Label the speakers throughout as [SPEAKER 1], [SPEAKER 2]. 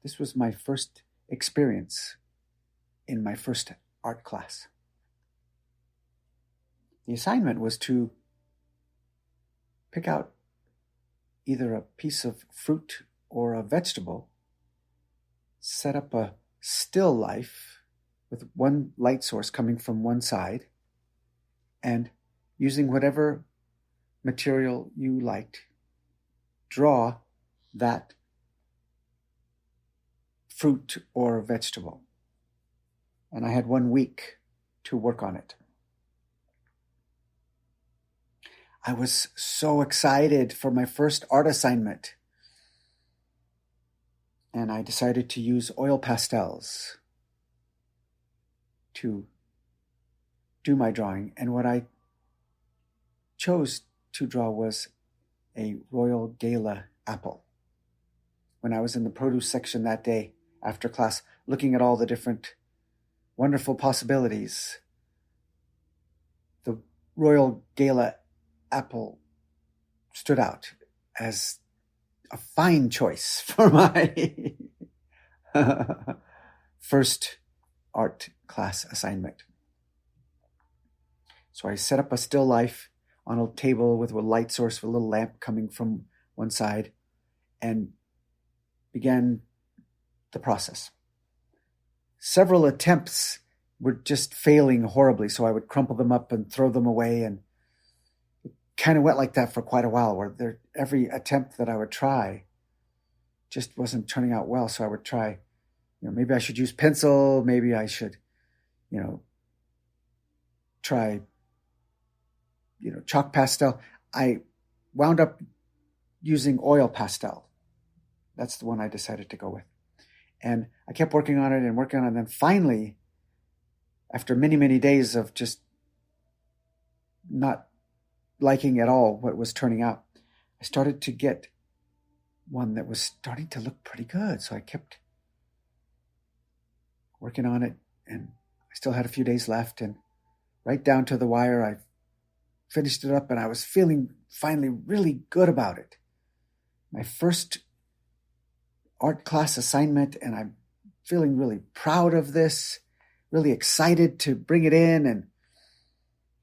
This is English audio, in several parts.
[SPEAKER 1] This was my first experience in my first art class. The assignment was to pick out either a piece of fruit or a vegetable, set up a still life with one light source coming from one side, and using whatever material you liked, draw that fruit or vegetable. And I had 1 week to work on it. I was so excited for my first art assignment. And I decided to use oil pastels to do my drawing. And what I chose to draw was a Royal Gala apple. When I was in the produce section that day after class, looking at all the different wonderful possibilities, the Royal Gala apple stood out as a fine choice for my first art class assignment. So I set up a still life on a table with a light source with a little lamp coming from one side and began the process. Several attempts were just failing horribly, so I would crumple them up and throw them away, and it kind of went like that for quite a while, where every attempt that I would try just wasn't turning out well. So I would try, maybe I should use pencil, maybe I should, try, chalk pastel. I wound up using oil pastel. That's the one I decided to go with. And I kept working on it, and then finally, after many, many days of just not liking at all what was turning out, I started to get one that was starting to look pretty good. So I kept working on it, and I still had a few days left, and right down to the wire, I finished it up, and I was feeling finally really good about it. My first art class assignment, and I'm feeling really proud of this, really excited to bring it in and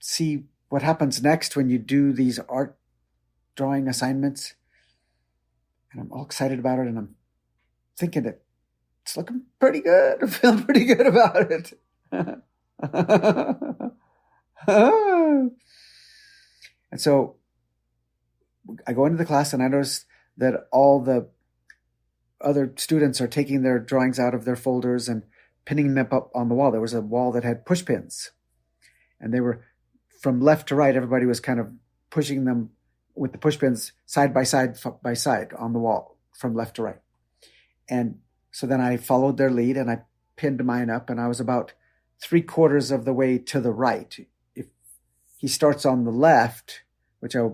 [SPEAKER 1] see what happens next when you do these art drawing assignments. And I'm all excited about it, and I'm thinking that it's looking pretty good. I'm feeling pretty good about it. And so I go into the class, and I notice that all the other students are taking their drawings out of their folders and pinning them up on the wall. There was a wall that had push pins, and they were from left to right. Everybody was kind of pushing them with the push pins side by side on the wall from left to right. And so then I followed their lead, and I pinned mine up, and I was about 3/4 of the way to the right. If he starts on the left, which I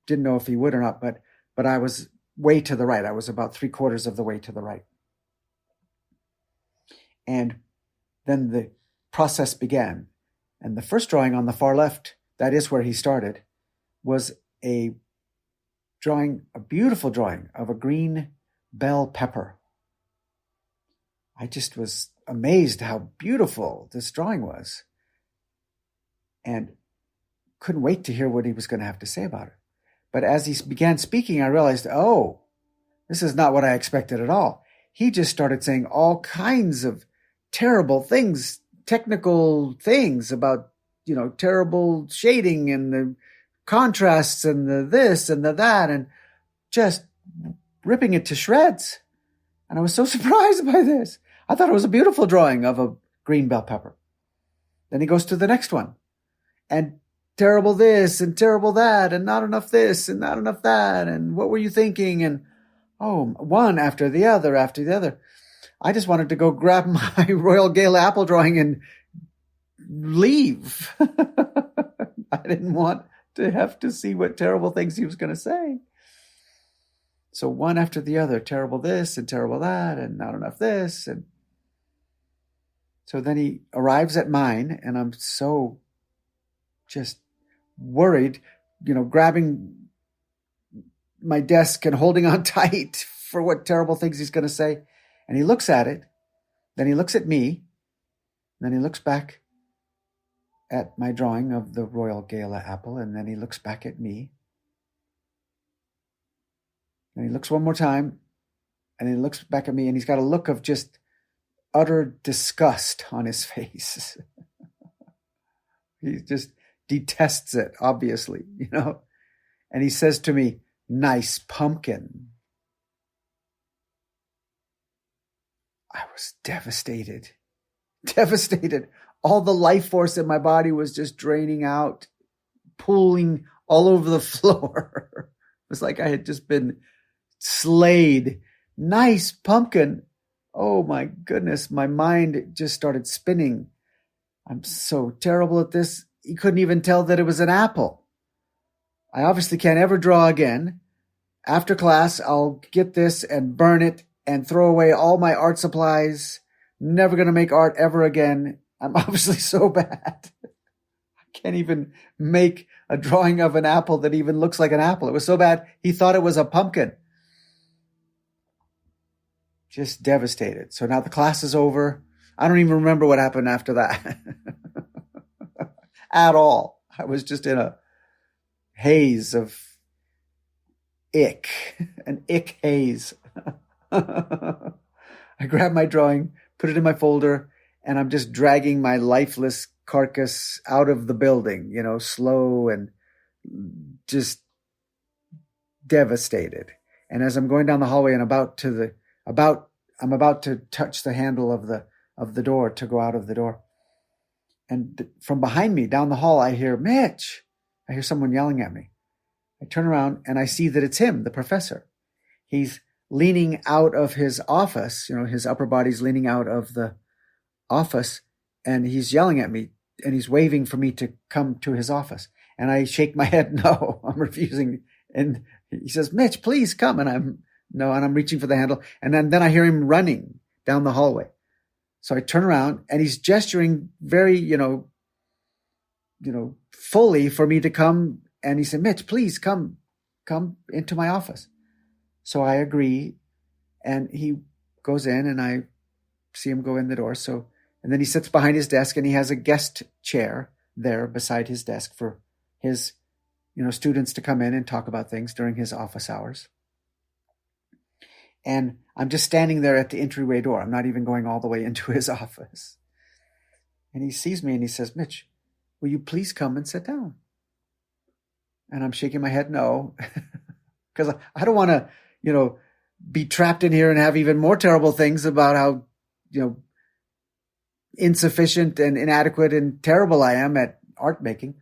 [SPEAKER 1] didn't know if he would or not, but I was way to the right. I was about 3/4 of the way to the right. And then the process began. And the first drawing on the far left, that is where he started, was a beautiful drawing of a green bell pepper. I just was amazed how beautiful this drawing was, and couldn't wait to hear what he was going to have to say about it. But as he began speaking, I realized, this is not what I expected at all. He just started saying all kinds of terrible things, technical things about, terrible shading and the contrasts and the this and the that, and just ripping it to shreds. And I was so surprised by this. I thought it was a beautiful drawing of a green bell pepper. Then he goes to the next one, and terrible this and terrible that, and not enough this and not enough that, and what were you thinking? And one after the other. I just wanted to go grab my Royal Gala apple drawing and leave. I didn't want to have to see what terrible things he was going to say. So one after the other, terrible this and terrible that, and not enough this. And so then he arrives at mine, and I'm so just worried, grabbing my desk and holding on tight for what terrible things he's going to say. And he looks at it, then he looks at me, then he looks back at my drawing of the Royal Gala apple, and then he looks back at me. And he looks one more time, and he looks back at me, and he's got a look of just utter disgust on his face. He just detests it, obviously, And he says to me, "Nice pumpkin." I was devastated. All the life force in my body was just draining out, pooling all over the floor. It was like I had just been slayed. Nice pumpkin. Oh my goodness. My mind just started spinning. I'm so terrible at this. He couldn't even tell that it was an apple. I obviously can't ever draw again. After class, I'll get this and burn it and throw away all my art supplies. Never going to make art ever again. I'm obviously so bad. I can't even make a drawing of an apple that even looks like an apple. It was so bad, he thought it was a pumpkin. Just devastated. So now the class is over. I don't even remember what happened after that. At all. I was just in a haze of ick. An ick haze. I grabbed my drawing, put it in my folder, and I'm just dragging my lifeless carcass out of the building, slow and just devastated. And as I'm going down the hallway and I'm about to touch the handle of the door to go out of the door. And from behind me down the hall, I hear, "Mitch." I hear someone yelling at me. I turn around and I see that it's him, the professor. He's leaning out of his office, his upper body's leaning out of the office, and he's yelling at me and he's waving for me to come to his office. And I shake my head, no, I'm refusing. And he says, "Mitch, please come." And I'm reaching for the handle. And then I hear him running down the hallway. So I turn around and he's gesturing very, fully for me to come. And he said, "Mitch, please come into my office." So I agree. And he goes in and I see him go in the door. And then he sits behind his desk and he has a guest chair there beside his desk for his, students to come in and talk about things during his office hours. And I'm just standing there at the entryway door. I'm not even going all the way into his office. And he sees me and he says, "Mitch, will you please come and sit down?" And I'm shaking my head no, because I don't want to, be trapped in here and have even more terrible things about how, insufficient and inadequate and terrible I am at art making.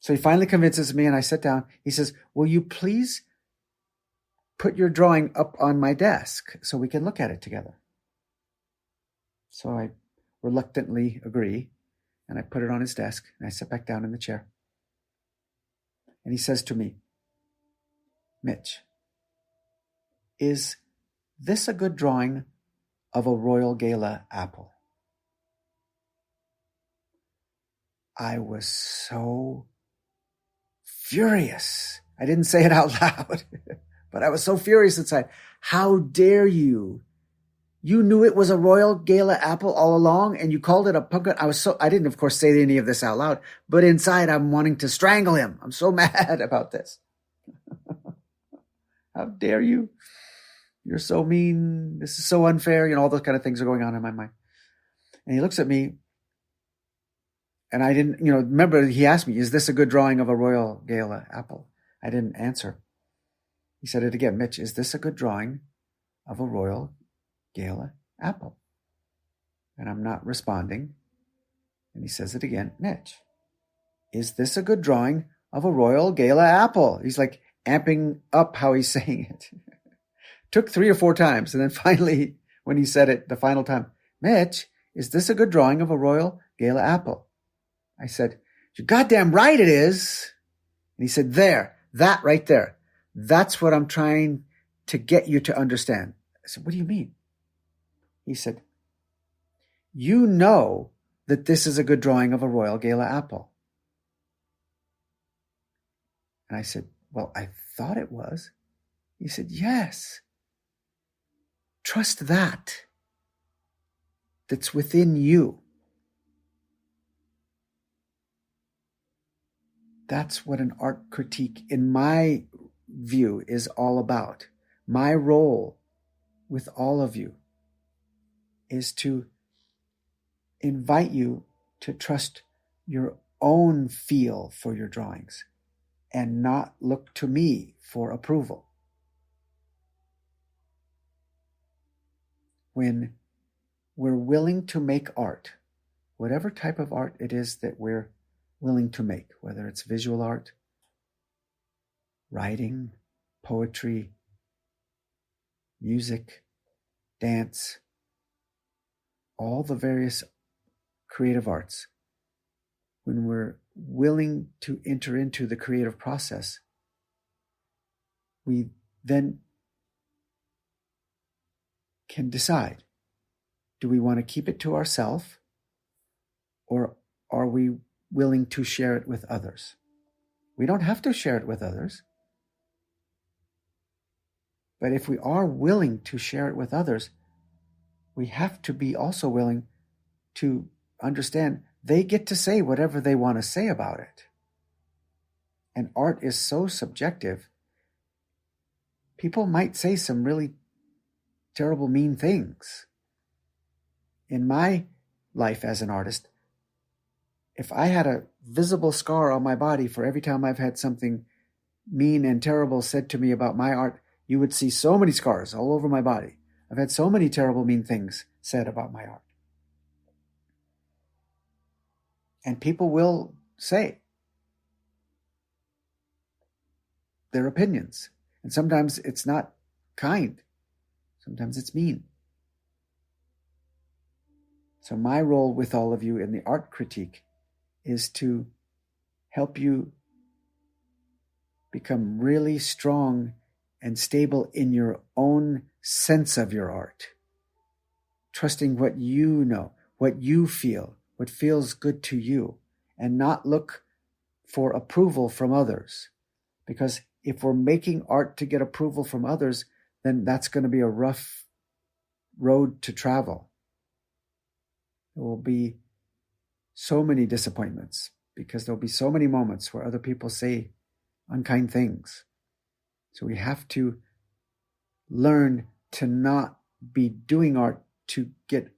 [SPEAKER 1] So he finally convinces me and I sit down. He says, "Will you please put your drawing up on my desk so we can look at it together?" So I reluctantly agree and I put it on his desk and I sit back down in the chair. And he says to me, "Mitch, is this a good drawing of a Royal Gala apple?" I was so furious. I didn't say it out loud, but I was so furious inside. How dare you? You knew it was a Royal Gala apple all along and you called it a pumpkin. I didn't, of course, say any of this out loud, but inside I'm wanting to strangle him. I'm so mad about this. How dare you? You're so mean. This is so unfair. All those kind of things are going on in my mind. And he looks at me and I didn't, remember he asked me, "Is this a good drawing of a Royal Gala apple?" I didn't answer. He said it again, "Mitch, is this a good drawing of a Royal Gala apple?" And I'm not responding. And he says it again, "Mitch, is this a good drawing of a Royal Gala apple?" He's like amping up how he's saying it. Took 3 or 4 times. And then finally, when he said it the final time, "Mitch, is this a good drawing of a Royal Gala apple?" I said, "You're goddamn right it is." And he said, that right there. That's what I'm trying to get you to understand. I said, "What do you mean?" He said, "You know that this is a good drawing of a Royal Gala apple." And I said, "Well, I thought it was." He said, "Yes. trust that's within you. That's what an art critique, in my view, is all about. My role with all of you is to invite you to trust your own feel for your drawings and not look to me for approval. When we're willing to make art, whatever type of art it is that we're willing to make, whether it's visual art, writing, poetry, music, dance, all the various creative arts, when we're willing to enter into the creative process, we then can decide, do we want to keep it to ourselves, or are we willing to share it with others? We don't have to share it with others. But if we are willing to share it with others, we have to be also willing to understand they get to say whatever they want to say about it. And art is so subjective. People might say some really terrible, mean things. In my life as an artist, if I had a visible scar on my body for every time I've had something mean and terrible said to me about my art, you would see so many scars all over my body. I've had so many terrible, mean things said about my art. And people will say their opinions. And sometimes it's not kind. Sometimes it's mean. So my role with all of you in the art critique is to help you become really strong and stable in your own sense of your art, trusting what you know, what you feel, what feels good to you, and not look for approval from others. Because if we're making art to get approval from others, then that's going to be a rough road to travel. There will be so many disappointments because there'll be so many moments where other people say unkind things. So we have to learn to not be doing art to get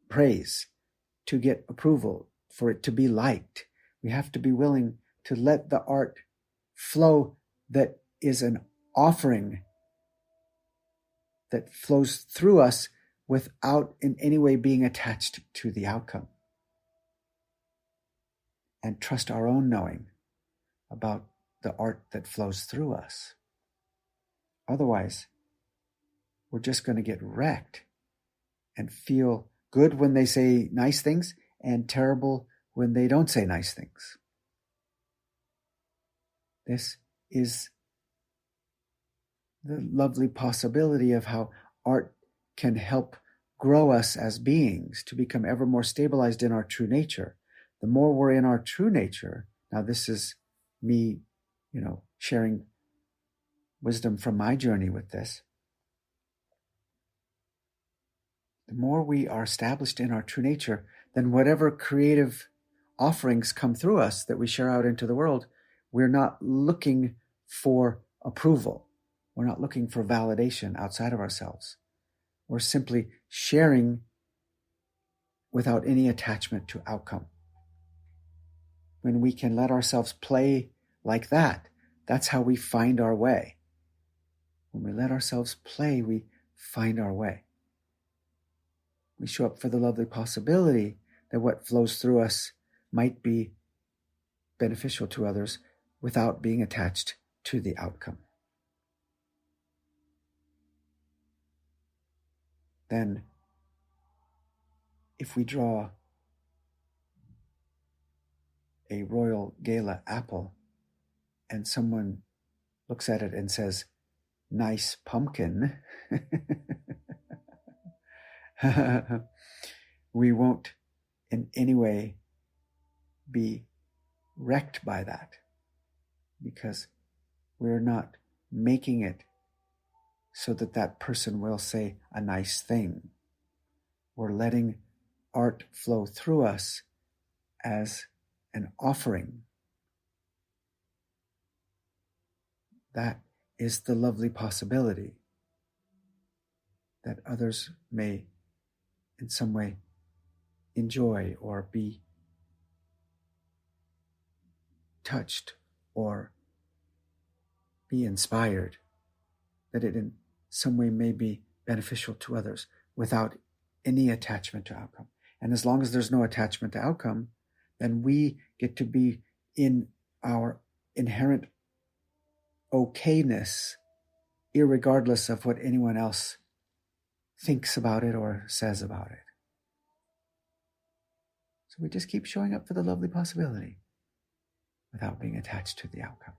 [SPEAKER 1] praise, to get approval, for it to be liked. We have to be willing to let the art flow that is an offering that flows through us without in any way being attached to the outcome. And trust our own knowing about the art that flows through us. Otherwise, we're just going to get wrecked and feel good when they say nice things and terrible when they don't say nice things. This is the lovely possibility of how art can help grow us as beings to become ever more stabilized in our true nature. The more we're in our true nature, now this is me, sharing wisdom from my journey with this. The more we are established in our true nature, then whatever creative offerings come through us that we share out into the world, we're not looking for approval. We're not looking for validation outside of ourselves. We're simply sharing without any attachment to outcome. When we can let ourselves play like that, that's how we find our way. When we let ourselves play, we find our way. We show up for the lovely possibility that what flows through us might be beneficial to others without being attached to the outcome. Then, if we draw a Royal Gala apple and someone looks at it and says, "Nice pumpkin," we won't in any way be wrecked by that, because we're not making it so that that person will say a nice thing. We're letting art flow through us as an offering. That is the lovely possibility that others may in some way enjoy or be touched or be inspired, that it in some way may be beneficial to others without any attachment to outcome. And as long as there's no attachment to outcome, then we get to be in our inherent okayness, irregardless of what anyone else thinks about it or says about it. So we just keep showing up for the lovely possibility without being attached to the outcome.